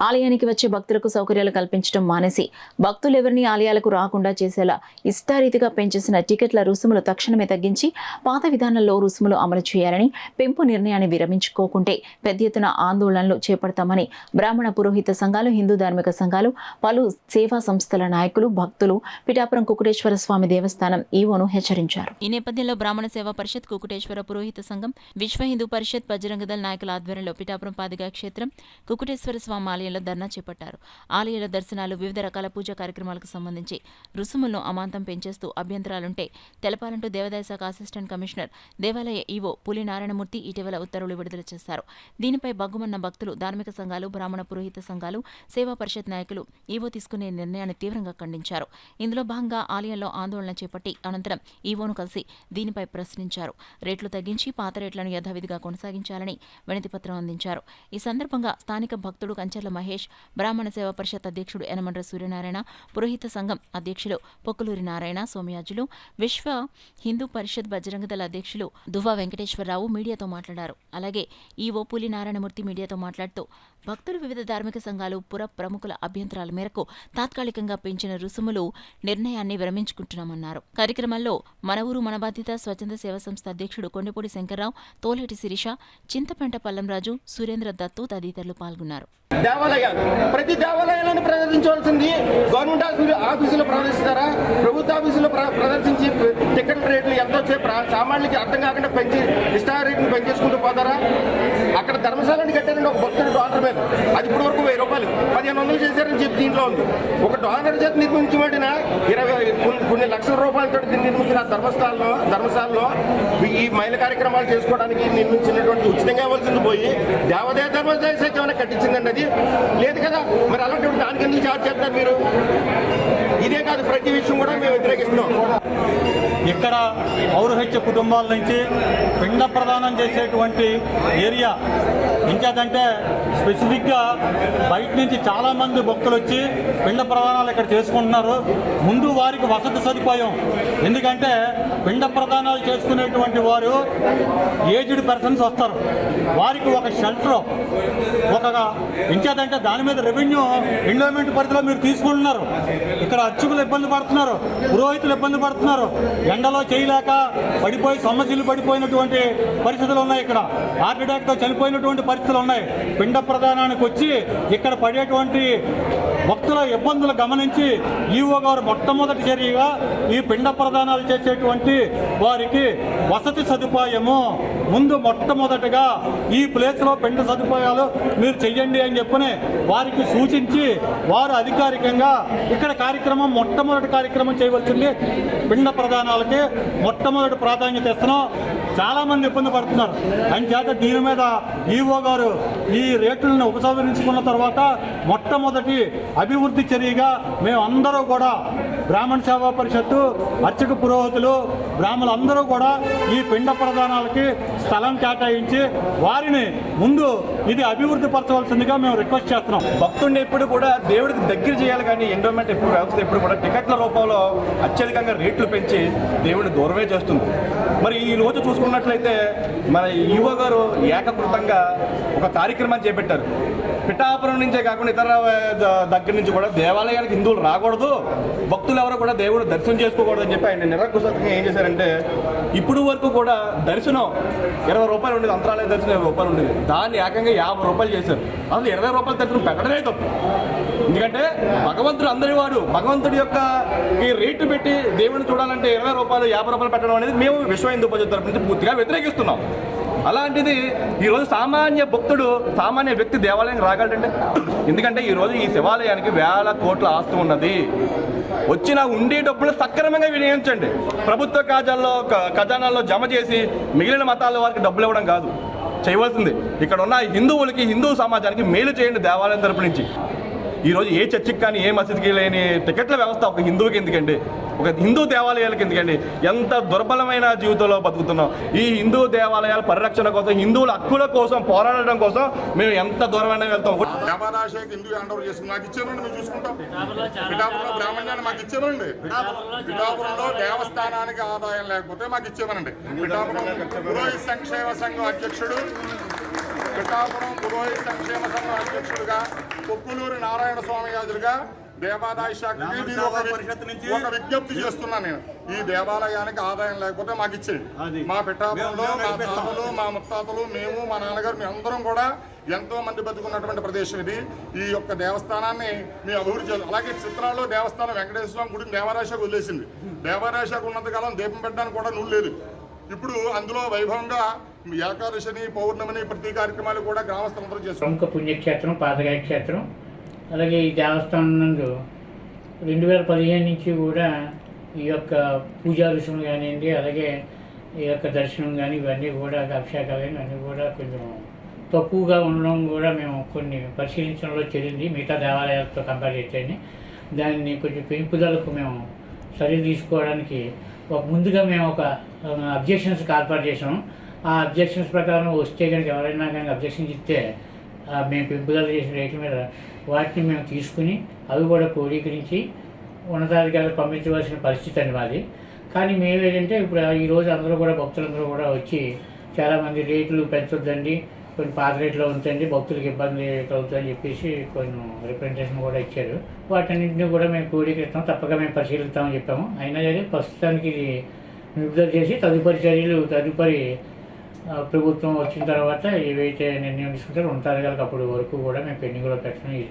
ఆలయానికి వచ్చే భక్తులకు సౌకర్యాలు కల్పించడం మానేసి భక్తులెవరిని ఆలయాలకు రాకుండా చేసేలా ఇష్టారీతిగా పెంచేసిన టికెట్ల రుసుములు తక్షణమే తగ్గించి పాత విధానంలో రుసుములు అమలు చేయాలని పెంపు నిర్ణయాన్ని విరమించుకోకుంటే పెద్ద ఎత్తున ఆందోళనలు చేపడతామని బ్రాహ్మణ పురోహిత సంఘాలు, హిందూ ధార్మిక సంఘాలు, పలు సేవా సంస్థల నాయకులు, భక్తులు పిఠాపురం కుకుటేశ్వర స్వామి దేవస్థానం ఈవోను హెచ్చరించారు. ఈ నేపథ్యంలో బ్రాహ్మణ సేవా పరిషత్, కుకుటేశ్వర పురోహిత సంఘం, విశ్వ హిందూ పరిషత్, బజరంగ దళ్ నాయకుల ఆధ్వర్యంలో పిఠాపురం పాదిగా క్షేత్రం కుకుటేశ్వర స్వామి ఆలయంలో ధర్నా చేపట్టారు. ఆలయాల దర్శనాలు, వివిధ రకాల పూజా కార్యక్రమాలకు సంబంధించి రుసుములను అమాంతం పెంచేస్తూ అభ్యంతరాలుంటే తెలపాలంటూ దేవాదాయ శాఖ అసిస్టెంట్ కమిషనర్, దేవాలయ ఈవో పులి నారాయణమూర్తి ఇటీవల ఉత్తర్వులు విడుదల చేశారు. దీనిపై బగ్గుమన్న భక్తులు, ధార్మిక సంఘాలు, బ్రాహ్మణ పురోహిత సంఘాలు, సేవా పరిషత్ నాయకులు ఈవో తీసుకునే నిర్ణయాన్ని తీవ్రంగా ఖండించారు. ఇందులో భాగంగా ఆలయంలో ఆందోళన చేపట్టి అనంతరం ఈవోను కలిసి దీనిపై ప్రశ్నించారు. రేట్లు తగ్గించి పాత రేట్లను యథావిధిగా కొనసాగించాలని వినతిపత్రం అందించారు. ఈ సందర్భంగా స్థానిక భక్తుడు కంచర్ల మహేష్, బ్రాహ్మణ సేవా పరిషత్ అధ్యక్షుడు యనమండ్ర సూర్యనారాయణ, పురోహిత సంఘం అధ్యక్షులు పొక్కులూరి నారాయణ, సోమయాజులు, విశ్వ హిందూ పరిషత్ బజరంగ దళ అధ్యక్షులు దువ్వా వెంకటేశ్వరరావు మీడియాతో మాట్లాడారు. అలాగే ఈవో పులి నారాయణమూర్తి మీడియాతో మాట్లాడుతూ భక్తులు, వివిధ ధార్మిక సంఘాలు, పుర ప్రముఖుల అభ్యంతరాల మేరకు తాత్కాలికంగా పెంచిన రుసుములు నిర్ణయాన్ని విరమించుకుంటున్నామన్నారు. కార్యక్రమంలో మన ఊరు మన బాధ్యత స్వచ్ఛంద సేవా సంస్థ అధ్యక్షుడు కొండపూడి శంకర్రావు, తోలేటి శిరీష, చింతపెంట పల్లంరాజు, సురేంద్ర దత్తు తదితరులు పాల్గొన్నారు. దేవాలయాలు, ప్రతి దేవాలయాలను ప్రదర్శించవలసింది గవర్నమెంట్ ఆఫీసులో ప్రదర్శిస్తారా? ప్రభుత్వ ఆఫీసులో ప్రదర్శించి టికెట్ రేట్లు ఎంతో సామాన్యులకి అర్థం కాకుండా పెంచి ఇష్ట రేట్ని పెంచేసుకుంటూ పోతారా? అక్కడ ధర్మశాలని కట్టారండి ఒక భక్తుడి డోనర్ మీద, అది ఇప్పుడు వరకు 1000 రూపాయలు, 1500 చేశారని చెప్పి దీంట్లో ఉంది. ఒక డోనర్ చేత నిర్మించబడిన 20 కొన్ని లక్షల రూపాయలతో నిర్మించిన ధర్మశాలలో ఈ మహిళ కార్యక్రమాలు చేసుకోవడానికి నిర్మించినటువంటి ఉచితంగా ఇవ్వాల్సింది పోయి దేవాదాయ ధర్మశాల శాఖ ఏమైనా కట్టించిందండి? అది లేదు కదా. మరి అలాంటి దానికి ఎందుకు చార్జ్ చేస్తారు మీరు? ఇదే కాదు, ప్రతి విషయం కూడా మేము వ్యతిరేకిస్తున్నాం. ఇక్కడ పౌరహత్య కుటుంబాల నుంచి పిండ ప్రదానం చేసేటువంటి ఏరియా ఇంకేదంటే స్పెసిఫిక్గా బయట నుంచి చాలామంది భక్తులు వచ్చి పిండ ప్రదానాలు ఇక్కడ చేసుకుంటున్నారు. ముందు వారికి వసతి సదుపాయం, ఎందుకంటే పిండ ప్రదానాలు చేసుకునేటువంటి వారు ఏజ్డ్ పర్సన్స్ వస్తారు, వారికి ఒక షెల్టర్, ఒక ఇంకేదంటే దాని మీద రెవెన్యూ ఎండోమెంట్ పరిధిలో మీరు తీసుకుంటున్నారు. ఇక్కడ అర్చకులు ఇబ్బంది పడుతున్నారు, పురోహితులు ఇబ్బంది పడుతున్నారు, ఎండలో చేయలేక పడిపోయి సమస్యలు పడిపోయినటువంటి పరిస్థితులు ఉన్నాయి. ఇక్కడ హార్ట్ అటాక్తో చనిపోయినటువంటి పరిస్థితులు ఉన్నాయి. పిండ ప్రదానానికి వచ్చి ఇక్కడ పడేటువంటి భక్తుల ఇబ్బందులు గమనించి ఈవో గారు మొట్టమొదటి చర్యగా ఈ పిండ ప్రదానాలు చేసేటువంటి వారికి వసతి సదుపాయము ముందు మొట్టమొదటిగా ఈ ప్లేస్లో పిండ సదుపాయాలు మీరు చెయ్యండి అని చెప్పని వారికి సూచించి వారు అధికారికంగా ఇక్కడ కార్యక్రమం మొట్టమొదటి కార్యక్రమం చేయవలసింది పిండ ప్రదానాలకి మొట్టమొదటి ప్రాధాన్యత ఇస్తున్నాం. చాలామంది ఇబ్బంది పడుతున్నారు. అంచేత దీని మీద ఈవో గారు ఈ రేట్లను ఉపసంహరించుకున్న తర్వాత మొట్టమొదటి అభివృద్ధి చర్యగా మేమందరూ కూడా బ్రాహ్మణ సేవా పరిషత్తు, అర్చక పురోహితులు, బ్రాహ్మణులందరూ కూడా ఈ పిండ ప్రదానాలకి స్థలం కేటాయించి వారిని ముందు ఇది అభివృద్ధి పరచవలసిందిగా మేము రిక్వెస్ట్ చేస్తున్నాం. భక్తుడిని ఎప్పుడు కూడా దేవుడికి దగ్గర చేయాలి, కానీ ఎండోమెంట్ వ్యవస్థ ఎప్పుడు కూడా టికెట్ల రూపంలో అత్యధికంగా రేట్లు పెంచి దేవుడిని దూరమే చేస్తుంది. మరి ఈ రోజు చూసుకున్నట్లయితే మన ఈవో గారు ఏకకృతంగా ఒక కార్యక్రమాన్ని చేపట్టారు. పిఠాపురం నుంచే కాకుండా ఇతర దగ్గర నుంచి కూడా దేవాలయానికి హిందువులు రాకూడదు, భక్తులు ఎవరు కూడా దేవుడు దర్శనం చేసుకోకూడదు అని చెప్పి ఆయన నిరకుశంగా ఏం చేశారంటే, ఇప్పుడు వరకు కూడా దర్శనం 20 రూపాయలు ఉండేది, అంతరాలయ దర్శనం 20 రూపాయలు ఉండేది, దాన్ని ఏకంగా 50 రూపాయలు చేశారు. అసలు 20 రూపాయల దర్శనం పెట్టడమే తప్పు. ఎందుకంటే భగవంతుడు అందరి వాడు, భగవంతుడి యొక్క ఈ రేటు పెట్టి దేవుడిని చూడాలంటే 20 రూపాయలు 50 రూపాయలు పెట్టడం అనేది మేము విశ్వ హిందూ పరిషత్ తరపు నుంచి పూర్తిగా వ్యతిరేకిస్తున్నాం. అలాంటిది ఈరోజు సామాన్య భక్తుడు, సామాన్య వ్యక్తి దేవాలయానికి రాగలడంటే, ఎందుకంటే ఈరోజు ఈ శివాలయానికి వేల కోట్ల ఆస్తి ఉన్నది. వచ్చిన ఉండే డబ్బులు సక్రమంగా వినియోగించండి. ప్రభుత్వ ఖజానాల్లో జమ చేసి మిగిలిన మతాల వారికి డబ్బులు ఇవ్వడం కాదు చేయవలసింది. ఇక్కడ ఉన్న హిందువులకి, హిందూ సమాజానికి మేలు చేయండి దేవాలయం తరపు నుంచి. ఈరోజు ఏ చర్చికి కానీ ఏ మసీదుకి లేని టికెట్ల వ్యవస్థ ఒక హిందువుకి ఎందుకండి? ఒక హిందూ దేవాలయాలకు ఎందుకండి? ఎంత దుర్బలమైన జీవితంలో బతుకుతున్నాం. ఈ హిందూ దేవాలయాల పరిరక్షణ కోసం, హిందువుల హక్కుల కోసం పోరాడడం కోసం మేము ఎంత దూరమైనా వెళ్తాం. హిందూ హ్యాండ్ ఓవర్ చేసుకుని మాకు ఇచ్చేవారండి, మేము చూసుకుంటాం. పిఠాపురంలో బ్రాహ్మణ్యాన్ని మాకు ఇచ్చేవారండి. పిఠాపురంలో దేవస్థానానికి ఆదాయం లేకపోతే మాకు ఇచ్చేవారండి. పిఠాపురం పురోహిత సంక్షేమ సంఘం అధ్యక్షుడు పిఠాపురం పురోహిత సంక్షేమ సంఘం అధ్యక్షుడిగా పొక్కులూరి నారాయణ స్వామి గారుగా దేవాదాయ శాఖకి నేను ఒక విజ్ఞప్తి చేస్తున్నాను. నేను ఈ దేవాలయానికి ఆదాయం లేకపోతే మాకు ఇచ్చేది. మా పిఠాపురంలో మా తాతలు, మా ముత్తాతలు, మేము, మా నాన్నగారు, మేము అందరం కూడా ఎంతో మంది బతుకున్నటువంటి ప్రదేశం ఇది. ఈ యొక్క దేవస్థానాన్ని మేము అభివృద్ధి చేయాలి. అలాగే చిత్రాల్లో దేవస్థానం వెంకటేశ్వర స్వామి గుడిని దేవారాశాఖ వదిలేసింది. దేవారాశాఖ ఉన్నంతకాలం దీపం పెట్టడానికి కూడా నువ్వు లేదు. ఇప్పుడు అందులో వైభవంగా ఏకాదశిని, పౌర్ణమిని, ప్రతి కార్యక్రమాలు కూడా గ్రామస్తులందరూ చేస్తారు. ప్రముఖ పుణ్యక్షేత్రం పాతగాయ క్షేత్రం. అలాగే ఈ దేవస్థానం నందు 2015 నుంచి కూడా ఈ యొక్క పూజా రుసుములు కానివ్వండి, అలాగే ఈ యొక్క దర్శనం కానీ ఇవన్నీ కూడా అభిషేకాలు కానీ అన్నీ కూడా కొంచెం తక్కువగా ఉండడం కూడా మేము కొన్ని పరిశీలించడంలో చెల్లింది మిగతా దేవాలయాలతో కంపేర్ చేస్తే. దాన్ని కొంచెం పెంపుదలకు మేము చర్య తీసుకోవడానికి ముందుగా మేము ఒక అబ్జెక్షన్స్ ఏర్పాటు చేసాం. ఆ అబ్జెక్షన్స్ ప్రకారం వస్తే కనుక ఎవరైనా కానీ అబ్జెక్షన్స్ ఇస్తే మేము పెంపుదల చేసిన రేట్ల మీద వాటిని మేము తీసుకుని అవి కూడా క్రోడీకరించి ఉన్నతాధికారులకు పంపించవలసిన పరిస్థితి అండి మాది. కానీ మేము ఏంటంటే ఇప్పుడు ఈరోజు అందరూ కూడా భక్తులందరూ కూడా వచ్చి చాలామంది రేట్లు పెంచొద్దండి, కొన్ని పాత రేట్లో ఉంచండి, భక్తులకు ఇబ్బంది కలుగుతుందని చెప్పేసి కొన్ని రిప్రజెంటేషన్ కూడా ఇచ్చారు. వాటన్నింటినీ కూడా మేము క్రోడీకరిస్తాం, తప్పక మేము పరిశీలిస్తామని చెప్పాము. అయినా సరే ప్రస్తుతానికి ఇది విడుదల చేసి తదుపరి చర్యలు తదుపరి ప్రభుత్వం వచ్చిన తర్వాత ఏవైతే నిర్ణయం తీసుకుంటారో ఉన్నతాధికారులకు అప్పటి వరకు కూడా మేము పెండింగ్లో పెట్టడం